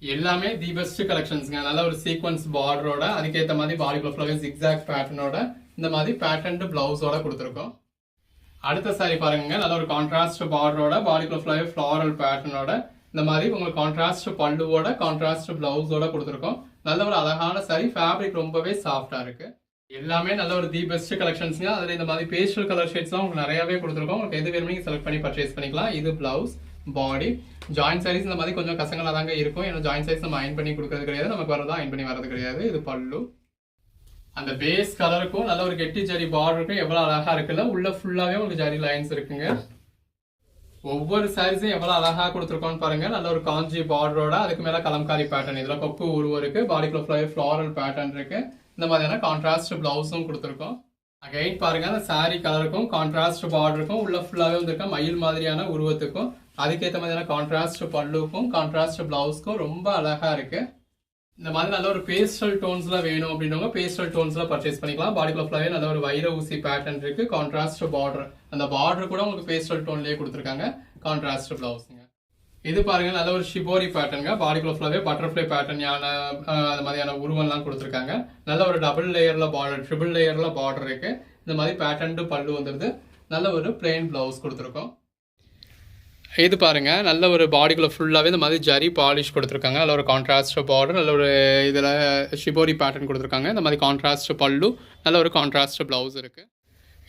எல்லாமே தி பெஸ்ட் கலெக்ஷன்ஸ்ங்க. நல்ல ஒரு சீக்வன்ஸ் பார்டரோட அதுக்கேற்ற மாதிரி பாடிக்குள்ள ஃபுல்லாவே ஜிக்ஸாக் பேட்டர்னோட இந்த மாதிரி பேட்டர்ன் பிளவுஸோட கொடுத்துருக்கோம். அடுத்த சாரி பாருங்க, நல்ல ஒரு கான்ட்ராஸ்ட் பார்டரோட பாடிக்குள்ள ஃபுல்லாவே ஃப்ளாரல் பேட்டர்னோட இந்த மாதிரி உங்களுக்கு கான்ட்ராஸ்ட் பல்லுவோட கான்ட்ராஸ்ட் பிளவுஸோட கொடுத்துருக்கோம். நல்ல ஒரு அழகான சாரி, ஃபேப்ரிக் ரொம்பவே சாஃப்டா இருக்கு. எல்லாமே நல்ல ஒரு தி பெஸ்ட் கலெக்ஷன்ஸ்ங்க. அதுல இந்த மாதிரி பேஸ்டல் கலர் ஷேட்ஸ்லாம் உங்களுக்கு நிறையவே கொடுத்துருக்கோம். உங்களுக்கு எது வேணுமே செலக்ட் பண்ணி பர்ச்சேஸ் பண்ணிக்கலாம். இது பிளவுஸ், பாடி, ஜாயின் சாரீஸ் இந்த மாதிரி கொஞ்சம் கசங்களா தாங்க இருக்கும். ஏன்னா ஜாயின் சாரீஸ் நம்ம அயன் பண்ணி கொடுக்கறது கிடையாது, நமக்கு வரதான் அயன் பண்ணி வரது கிடையாது. இது பல்லு, அந்த பேஸ் கலருக்கும் நல்ல ஒரு கெட்டி ஜரி பார்டருக்கும் எவ்வளவு அழகா இருக்குல்ல. உள்ள ஃபுல்லாவே உங்களுக்கு ஜரி லைன்ஸ் இருக்குங்க. ஒவ்வொரு சாரீஸும் எவ்வளவு அழகா கொடுத்துருக்கோம்னு பாருங்க. நல்ல ஒரு காஞ்சி பார்டரோட அதுக்கு மேல கலம்காரி பேட்டர்ன், இதுல கொக்கு உருவம் இருக்கு, பாடிக்குள்ள ஃபுல்லாவே ஃப்ளாரல் பேட்டர்ன் இருக்கு. இந்த மாதிரியான கான்ட்ராஸ்ட் பிளவுஸும் கொடுத்துருக்கோம். அகைன் பாருங்க, அந்த சாரி கலருக்கும் கான்ட்ராஸ்ட் பார்டருக்கும் உள்ள ஃபுல்லாவே வந்துருக்க மயில் மாதிரியான உருவத்துக்கும் அதுக்கேற்ற மாதிரியான கான்ட்ராஸ்ட் பல்லுக்கும் கான்ட்ராஸ்ட் பிளவுஸ்க்கும் ரொம்ப அழகா இருக்கு. இந்த மாதிரி நல்ல ஒரு பேஸ்டல் டோன்ஸ்ல வேணும் அப்படின்றவங்க பேஸ்டல் டோன்ஸ்ல பர்ச்சேஸ் பண்ணிக்கலாம். பாடிக்குள்ள ஃபுல்லாவே நல்ல ஒரு வைர ஊசி பேட்டர்ன் இருக்கு, கான்ட்ராஸ்ட் பார்டர், அந்த பார்டர் கூட உங்களுக்கு பேஸ்டல் டோன்லயே கொடுத்துருக்காங்க. கான்ட்ராஸ்ட் பிளவுஸ்ங்க. இது பாருங்க, நல்ல ஒரு ஷிபோரி பேட்டர்னுங்க. பாடிக்குள்ள ஃபுல்லாவே பட்டர்ஃப்ளை பேட்டர்னான அந்த மாதிரியான உருவம்லாம் கொடுத்துருக்காங்க. நல்ல ஒரு டபுள் லேயர்ல பார்டர், ட்ரிபிள் லேயர்ல பார்டர் இருக்கு. இந்த மாதிரி பேட்டர்ன் பல்லு வந்துருது. நல்ல ஒரு பிளெயின் பிளவுஸ் கொடுத்துருக்கோம். இது பாருங்க, நல்ல ஒரு பாடிக்குள்ள ஃபுல்லாவே இந்த மாதிரி ஜரி பாலிஷ் கொடுத்துருக்காங்க. நல்ல ஒரு கான்ட்ராஸ்ட் பார்டர், நல்ல ஒரு இதில் ஷிபோரி பேட்டர்ன் கொடுத்துருக்காங்க. இந்த மாதிரி கான்ட்ராஸ்ட் பல்லு, நல்ல ஒரு கான்ட்ராஸ்ட் பிளவுஸ் இருக்கு.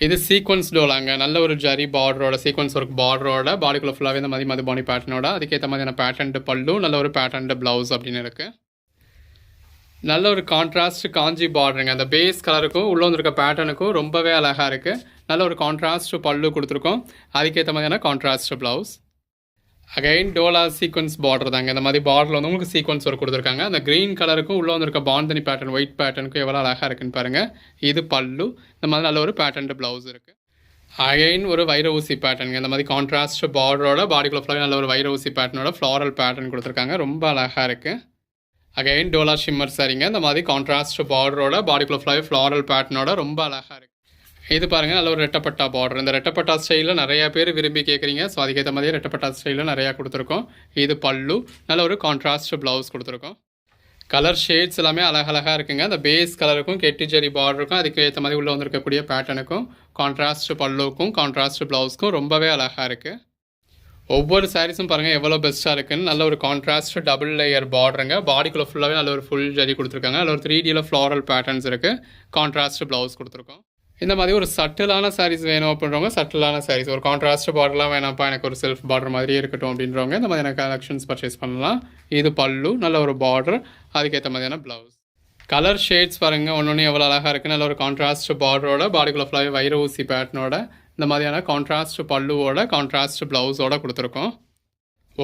இது சீக்வன்ஸ் டோலாங்க. நல்ல ஒரு ஜரி பார்டரோட சீக்வன்ஸ் ஒர்க் பார்டரோட பாடிக்குள்ள ஃபுல்லாவே இந்த மாதிரி மதுபானி பேட்டர்னோட அதுக்கேற்ற மாதிரியான பேட்டர்ன் பல்லு, நல்ல ஒரு பேட்டர்ன் பிளவுஸ் அப்படின்னு இருக்கு. நல்ல ஒரு கான்ட்ராஸ்ட் காஞ்சி பார்டருங்க. அந்த பேஸ் கலருக்கும் உள்ள வந்துருக்க பேட்டர்னுக்கும் ரொம்பவே அழகா இருக்கு. நல்ல ஒரு கான்ட்ராஸ்ட் பல்லு கொடுத்துருக்கோம், அதுக்கேற்ற மாதிரியான contrast blouse. Again Dola sequence border தாங்க. இந்த மாதிரி பார்டரில் வந்து உங்களுக்கு சீக்வன்ஸ் ஒர்க் கொடுத்துருக்காங்க. அந்த க்ரீன் கலருக்கும் உள்ள வந்துருக்க பாந்தனி பேட்டர்ன் ஒயிட் பேட்டர்னுக்கும் எவ்வளோ அழகாக இருக்குன்னு பாருங்க. இது பல்லு, இந்த மாதிரி நல்ல ஒரு பேட்டர்ன் பிளவுஸ் இருக்கு. அகைன் ஒரு வைர ஊசி பேட்டர்னுங்க. இந்த மாதிரி கான்ட்ராஸ்ட் பார்டரோட பாடிக்குள்ள ஃபுல்லாக நல்ல ஒரு வைர ஊசி பேட்டர்னோட ஃப்ளாரல் பேட்டர்ன் கொடுத்துருக்காங்க. ரொம்ப அழகாக இருக்கு. அகைன் டோலா ஷிம்மர் சாரிங்க. இந்த மாதிரி கான்ட்ராஸ்ட் பார்டரோட பாடிக்குள்ள ஃபுல்லாகவே ஃப்ளாரல் பேட்டர்னோட ரொம்ப அழகாக இருக்கு. இது பாருங்க, நல்ல ஒரு ரெட்டப்பட்டா பார்டர். இந்த ரெட்டப்பட்டா ஸ்டைலில் நிறைய பேர் விரும்பி கேட்குறீங்க. ஸோ அதுக்கேற்ற மாதிரி ரெட்டப்பட்டா ஸ்டைலில் நிறையா கொடுத்துருக்கோம். இது பல்லு, நல்ல ஒரு கான்ட்ராஸ்ட் பிளவுஸ் கொடுத்துருக்கோம். கலர் ஷேட்ஸ் எல்லாமே அழகழகாக இருக்குங்க. அந்த பேஸ் கலருக்கும் கெட்டி ஜரி பார்டருக்கும் அதுக்கு ஏற்ற மாதிரி உள்ளே வந்துருக்கக்கூடிய பேட்டர்னுக்கும் கான்ட்ராஸ்ட் பல்லுக்கும் கான்ட்ராஸ்ட் பிளவுஸ்க்கும் ரொம்பவே அழகாக இருக்குது. ஒவ்வொரு சாரீஸும் பாருங்கள் எவ்வளோ பெஸ்ட்டாக இருக்குன்னு. நல்ல ஒரு கான்ட்ராஸ்ட் டபுள் லேயர் பார்டருங்க. பாடிக்குள்ளே ஃபுல்லாகவே நல்ல ஒரு ஃபுல் ஜரி கொடுத்துருக்காங்க. நல்ல ஒரு 3Dயில் ஃப்ளாரல் பேட்டர்ன்ஸ் இருக்குது. கான்ட்ராஸ்ட் பிளவுஸ் கொடுத்துருக்கோம். இந்த மாதிரி ஒரு சட்டிலான சாரீஸ் வேணும் அப்படின்றவங்க சட்டிலான சாரீஸ், ஒரு கான்ட்ராஸ்ட் பார்டர்லாம் வேணாம்ப்பா எனக்கு ஒரு செல்ஃப் பார்டர் மாதிரியே இருக்கட்டும் அப்படின்றவங்க இந்த மாதிரியான கலெக்ஷன்ஸ் பர்ச்சேஸ் பண்ணலாம். இது பல்லு, நல்ல ஒரு பார்டர், அதுக்கேற்ற மாதிரியான ப்ளவுஸ். கலர் ஷேட்ஸ் பாருங்கள், ஒன்று எவ்வளோ அழகாக இருக்குது. நல்ல ஒரு கான்ட்ராஸ்ட் பார்டரோட பாடிக்குள்ள ஃபுல்லாகவே வைர ஊசி பேட்டர்னோட இந்த மாதிரியான கான்ட்ராஸ்ட் பல்லுவோட கான்ட்ராஸ்ட் ப்ளவுஸோட கொடுத்துருக்கோம்.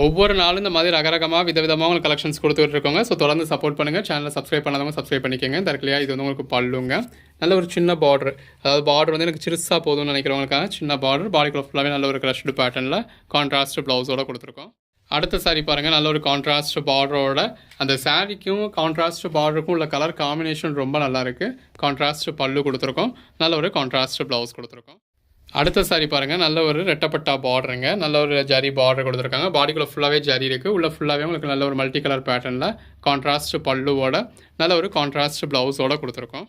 ஒவ்வொரு நாளும் இந்த மாதிரி ரகரகமாக விதவிதமாக உங்களுக்கு கலெக்ஷன்ஸ் கொடுத்துட்டு இருக்கோங்க. ஸோ தொடர்ந்து சப்போர்ட் பண்ணுங்கள். சேனலை சப்ஸ்கிரைப் பண்ணாதவங்க சப்ஸ்கிரைப் பண்ணிக்கோங்க. இந்த இருக்குல்லையா, இது வந்து உங்களுக்கு பல்லுங்க. நல்ல ஒரு சின்ன பார்டர், அதாவது பார்டர் வந்து எனக்கு சிறுசாக போதும்னு நினைக்கிறவங்களுக்காக சின்ன பார்டர், பாடிக்குள்ள ஃபுல்லாகவே நல்ல ஒரு க்ரஷ்டு பேட்டர்னில் கான்ட்ராஸ்ட் ப்ளவுஸோட கொடுத்துருக்கோம். அடுத்த சாரீ பாருங்கள், நல்ல ஒரு கான்ட்ராஸ்ட் பார்டரோட அந்த சாரீக்கும் கான்ட்ராஸ்ட் பார்டருக்கும் உள்ள கலர் காம்பினேஷன் ரொம்ப நல்லாயிருக்கு. கான்ட்ராஸ்ட் பல்லு கொடுத்துருக்கோம், நல்ல ஒரு கான்ட்ராஸ்ட் ப்ளவுஸ் கொடுத்துருக்கோம். அடுத்த சாரி பாருங்கள், நல்ல ஒரு ரெட்டப்பட்டா பார்டருங்க. நல்ல ஒரு ஜரி பார்டர் கொடுத்துருக்காங்க. பாடிக்குள்ளே ஃபுல்லாகவே ஜரி இருக்குது. உள்ள ஃபுல்லாகவே உங்களுக்கு நல்ல ஒரு மல்டி கலர் பேட்டர்னில் கான்ட்ராஸ்ட் பல்லுவோட நல்ல ஒரு கான்ட்ராஸ்ட் ப்ளவுஸோட கொடுத்துருக்கோம்.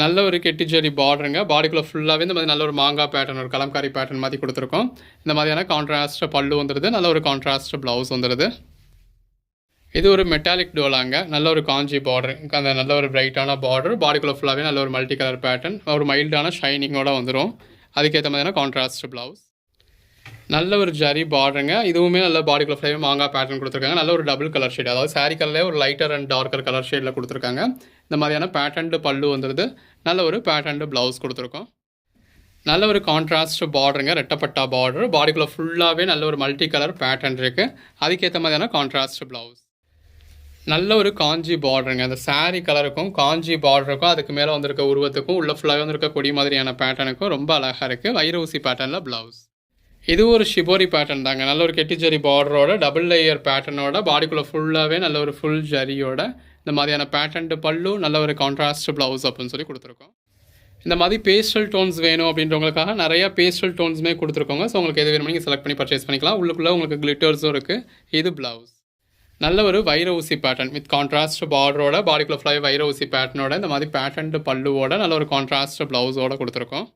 நல்ல ஒரு கெட்டி ஜரி பார்டருங்க. பாடிக்குள்ளே ஃபுல்லாகவே இந்த மாதிரி நல்ல ஒரு மாங்காய் பேட்டர்ன், ஒரு கலம்காரி பேட்டர்ன் மாதிரி கொடுத்துருக்கோம். இந்த மாதிரியான கான்ட்ராஸ்ட் பல்லு வந்துடுது, நல்ல ஒரு கான்ட்ராஸ்ட் ப்ளவுஸ் வந்துடுது. இது ஒரு மெட்டாலிக் டோலாங்க. நல்ல ஒரு காஞ்சி பார்டர், அந்த நல்ல ஒரு பிரைட்டான பார்டர், பாடிக்குள்ளே ஃபுல்லாகவே நல்ல ஒரு மல்டி கலர் பேட்டர்ன், ஒரு மைல்டான ஷைனிங்கோட வந்துடும். அதுக்கேற்ற மாதிரியான கான்ட்ராஸ்ட் ப்ளவுஸ். நல்ல ஒரு ஜரி பார்டருங்க. இதுவுமே நல்ல பாடிக்குள்ளே ஃபுல்லாகவே மாங்காய் பேட்டர்ன் கொடுத்துருக்காங்க. நல்ல ஒரு டபுள் கலர் ஷேட், அதாவது சாரி கலர்லேயே ஒரு லைட்டர் அண்ட் டார்க்கர் கலர் ஷேடில் கொடுத்துருக்காங்க. இந்த மாதிரியான பேட்டர்ன்டு பல்லு வந்துடுது, நல்ல ஒரு பேட்டர்ன்டு ப்ளவுஸ் கொடுத்துருக்கோம். நல்ல ஒரு கான்ட்ராஸ்ட் பார்டருங்க, ரெட்டப்பட்டா பார்டர், பாடிக்குள்ளே ஃபுல்லாகவே நல்ல ஒரு மல்டி கலர் பேட்டர்ன் இருக்குது. அதுக்கேற்ற மாதிரியான கான்ட்ராஸ்ட் ப்ளவுஸ். நல்ல ஒரு காஞ்சி பார்டருங்க. அந்த சாரீ கலருக்கும் காஞ்சி பார்டருக்கும் அதுக்கு மேலே வந்திருக்க உருவத்துக்கும் உள்ள ஃபுல்லாக வந்திருக்க கொடி மாதிரியான பேட்டர்னுக்கும் ரொம்ப அழகாக இருக்குது. வைர ஊசி பேட்டர்னில் ப்ளவுஸ். இது ஒரு ஷிபோரி பேட்டர்ன் தாங்க. நல்ல ஒரு கெட்டி ஜரி பார்டரோட டபுள் லேயர் பேட்டர்னோட பாடிக்குள்ளே ஃபுல்லாகவே நல்ல ஒரு ஃபுல் ஜரியோட இந்த மாதிரியான பேட்டர்ன் பல்லு நல்ல ஒரு கான்ட்ராஸ்ட் ப்ளவுஸ் அப்படின்னு சொல்லி கொடுத்துருக்கோம். இந்த மாதிரி பேஸ்டல் டோன்ஸ் வேணும் அப்படின்றவங்களுக்காக நிறைய பேஸ்டல் டோன்ஸுமே கொடுத்துருக்கோங்க. ஸோ உங்களுக்கு எது வேணுமோ நீங்கள் செலக்ட் பண்ணி பர்ச்சேஸ் பண்ணிக்கலாம். உள்ளுக்குள்ளே உங்களுக்கு கிளிட்டர்ஸும் இருக்குது. இது ப்ளவுஸ். நல்ல ஒரு வைர ஊசி பேட்டர்ன் வித் கான்ட்ராஸ்ட் பார்டரோட பாடிக்குள்ளே ஃபுல்லாக வைர ஊசி பேட்டர்னோட இந்த மாதிரி பேட்டர்ன் பல்லுவோட நல்ல ஒரு கான்ட்ராஸ்ட் ப்ளவுஸோட கொடுத்துருக்கோம்.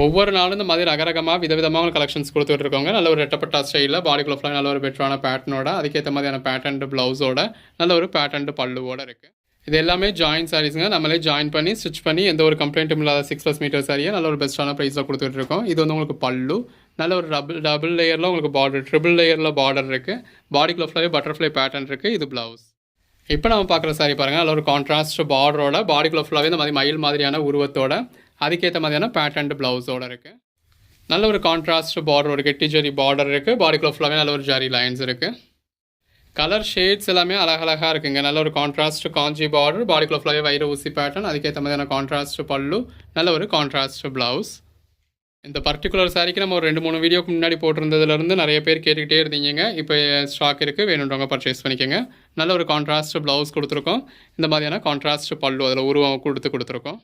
ஒவ்வொரு நாளும் இந்த மாதிரி ரகரகமாக விதவிதமான கலெக்ஷன்ஸ் கொடுத்துட்ருக்கோங்க. நல்ல ஒரு ரெட்டப்பட்டா ஸ்டைலில் பாடிக்குள்ளே ஃபுல்லாக நல்ல ஒரு பெட்டரான பேட்டர்னோட அதுக்கேற்ற மாதிரியான பேட்டர்ன் ப்ளவுஸோட நல்ல ஒரு பேட்டர்ன் பல்லுவோட இருக்குது. இது எல்லாமே ஜாயின் சாரீஸுங்க. நம்மளே ஜாயின் பண்ணி ஸ்டிச் பண்ணி எந்த ஒரு கம்ப்ளைண்ட்டும் இல்லாத 6+ மீட்டர் சாரியை நல்ல ஒரு பெஸ்ட்டான ப்ரைஸில் கொடுத்துட்ருக்கோம். இது வந்து உங்களுக்கு பல்லு நல்ல ஒரு டபுள் லேயரில் உங்களுக்கு பார்டர் ட்ரிபிள் லேயரில் பார்டர் இருக்குது. பாடிக்குள்ளே ஃபுல்லாகவே பட்டர்ஃப்ளை பேட்டர்ன் இருக்குது. இது ப்ளவுஸ். இப்போ நம்ம பார்க்குற சாரி பாருங்கள். நல்ல ஒரு கான்ட்ராஸ்ட் பார்டரோட பாடிக்குள்ளே ஃபுல்லாகவே இந்த மாதிரி மயில் மாதிரியான உருவத்தோட அதுக்கேற்ற மாதிரியான பேட்டர்ன் ப்ளவுஸோட இருக்குது. நல்ல ஒரு கான்ட்ராஸ்ட் பார்டர் ஒரு கெட்டி ஜரி பார்டர் இருக்குது. பாடிக்குள்ளே ஃபுல்லாகவே நல்ல ஒரு ஜரி லைன்ஸ் இருக்குது. கலர் ஷேட்ஸ் எல்லாமே அழகழகாக இருக்குங்க. நல்ல ஒரு கான்ட்ராஸ்ட் காஞ்சி பார்டர் பாடிக்குள்ளே ஃபுல்லாகவே வைர ஊசி பேட்டர்ன் அதுக்கேற்ற மாதிரியான கான்ட்ராஸ்ட் பல்லு நல்ல ஒரு கான்ட்ராஸ்ட் ப்ளவுஸ். இந்த பர்டிகுலர் சாரிக்கு நம்ம ஒரு 2-3 வீடியோக்கு முன்னாடி போட்டிருந்ததுலேருந்து நிறைய பேர் கேட்டுக்கிட்டே இருந்தீங்க. இப்போ ஸ்டாக் இருக்குது, வேணுன்றவங்க பர்ச்சேஸ் பண்ணிக்கோங்க. நல்ல ஒரு கான்ட்ராஸ்ட் ப்ளவுஸ் கொடுத்துருக்கோம். இந்த மாதிரியான கான்ட்ராஸ்ட் பல்லு அதில் உருவம் கொடுத்துருக்கோம்.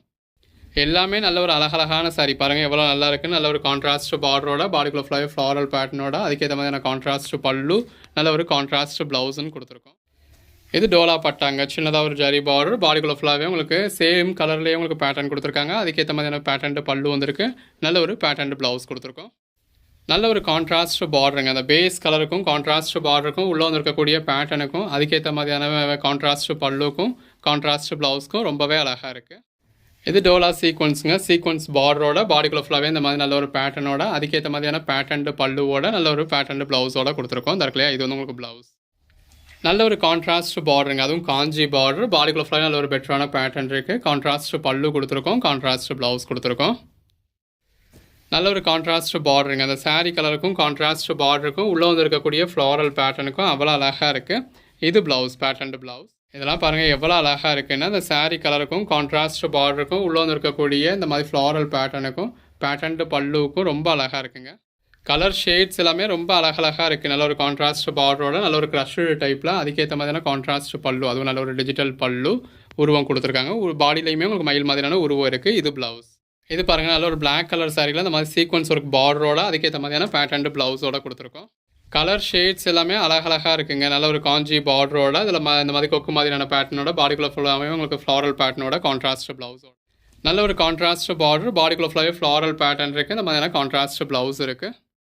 எல்லாமே நல்ல ஒரு அழகழகான சாரி பாருங்கள் எவ்வளோ நல்லா இருக்குன்னு. நல்ல ஒரு கான்ட்ராஸ்ட் பார்டரோட பாடிக்குள்ளே ஃபுல்லாகவே ஃப்ளாரல் பேட்டர்னோட அதுக்கேற்ற மாதிரியான கான்ட்ராஸ்ட் பல்லு நல்ல ஒரு கான்ட்ராஸ்ட் ப்ளவுஸ்ன்னு கொடுத்துருக்கோம். இது டோலா பட்டாங்க. சின்னதாக ஒரு ஜரி பார்டர் பாடிக்குள்ளே ஃபுல்லாகவே உங்களுக்கு சேம் கலர்லேயே உங்களுக்கு பேட்டர்ன் கொடுத்துருக்காங்க. அதுக்கேற்ற மாதிரியான பேட்டர்ன் பல்லு வந்திருக்கு. நல்ல ஒரு பேட்டர்ன் ப்ளவுஸ் கொடுத்துருக்கோம். நல்ல ஒரு கான்ட்ராஸ்ட் பார்டருங்க. அந்த பேஸ் கலருக்கும் கான்ட்ராஸ்ட் பார்டருக்கும் உள்ளே வந்திருக்கக்கூடிய பேட்டர்னுக்கும் அதுக்கேற்ற மாதிரியான கான்ட்ராஸ்ட் பல்லுக்கும் கான்ட்ராஸ்ட் ப்ளவுஸ்க்கும் ரொம்பவே அழகாக இருக்குது. இது டோலா சீக்வன்ஸுங்க. சீக்வன்ஸ் பார்டரோட பாடிக்குள்ளே ஃபுல்லாகவே இந்த மாதிரி நல்ல ஒரு பேட்டர்னோட அதுக்கேற்ற மாதிரியான பேட்டர்ன் பல்லுவோட நல்ல ஒரு பேட்டர்ன் ப்ளவுஸோட கொடுத்துருக்கோம். தரக்கலையா இது வந்து உங்களுக்கு ப்ளவுஸ். நல்ல ஒரு கான்ட்ராஸ்ட் பார்டருங்க. அதுவும் காஞ்சி பார்டர் பாடிக்குள்ளே ஃபுல்லாக நல்ல ஒரு பெட்டரான பேட்டர்ன் இருக்குது. கான்ட்ராஸ்ட் பல்லு கொடுத்துருக்கோம். கான்ட்ராஸ்ட் ப்ளவுஸ் கொடுத்துருக்கோம். நல்ல ஒரு கான்ட்ராஸ்ட் பார்டருங்க. அந்த சாரீ கலருக்கும் கான்ட்ராஸ்ட் பார்டருக்கும் உள்ளே வந்து இருக்கக்கூடிய ஃப்ளாரல் பேட்டர்னுக்கும் அவ்வளோ அழகாக இருக்குது. இது ப்ளவுஸ் பேட்டர்ன் ப்ளவுஸ். இதெல்லாம் பாருங்கள் எவ்வளோ அழகாக இருக்குன்னா அந்த சாரீ கலருக்கும் கான்ட்ராஸ்ட் பார்டருக்கும் உள்ளே வந்து இருக்கக்கூடிய இந்த மாதிரி ஃப்ளாரல் பேட்டர்னுக்கும் பேட்டர்ன் பல்லுவுக்கும் ரொம்ப அழகாக இருக்குங்க. கலர் ஷேட்ஸ் எல்லாமே ரொம்ப அழகழகாக இருக்குது. நல்ல ஒரு கான்ட்ராஸ்ட் பார்டரோட நல்ல ஒரு க்ரஷ்டு டைப்பில் அதுக்கேற்ற மாதிரியான கான்ட்ராஸ்ட் பல்லு அதுவும் நல்ல ஒரு டிஜிட்டல் பல்லு உருவம் கொடுத்துருக்காங்க. ஒரு பாடியிலையுமே உங்களுக்கு மயில் மாதிரியான உருவம் இருக்குது. இது ப்ளவுஸ். இது பாருங்கள் நல்ல ஒரு பிளாக் கலர் சாரியில் இந்த மாதிரி சீக்வன்ஸ் ஒர்க் பார்டரோட அதுக்கேற்ற மாதிரியான பேட்டர்ன் ப்ளவுஸோட கொடுத்துருக்கோம். கலர் ஷேட்ஸ் எல்லாமே அழகழகாக இருக்குங்க. நல்ல ஒரு காஞ்சி பார்டரோட இதில் இந்த மாதிரி கொக்கு மாதிரியான பேட்டர்னோட பாடிக்குள்ளே ஃபுல்லாகவே உங்களுக்கு ஃப்ளாரல் பேட்டர்னோட கான்ட்ராஸ்ட் ப்ளவுஸோட நல்ல ஒரு கான்ட்ராஸ்ட் பார்டர் பாடிக்குள்ளே ஃபுல்லாகவே ஃப்ளாரல் பேட்டர்ன் இருக்குது. இந்த மாதிரியான கான்ட்ராஸ்ட் ப்ளவுஸ் இருக்குது.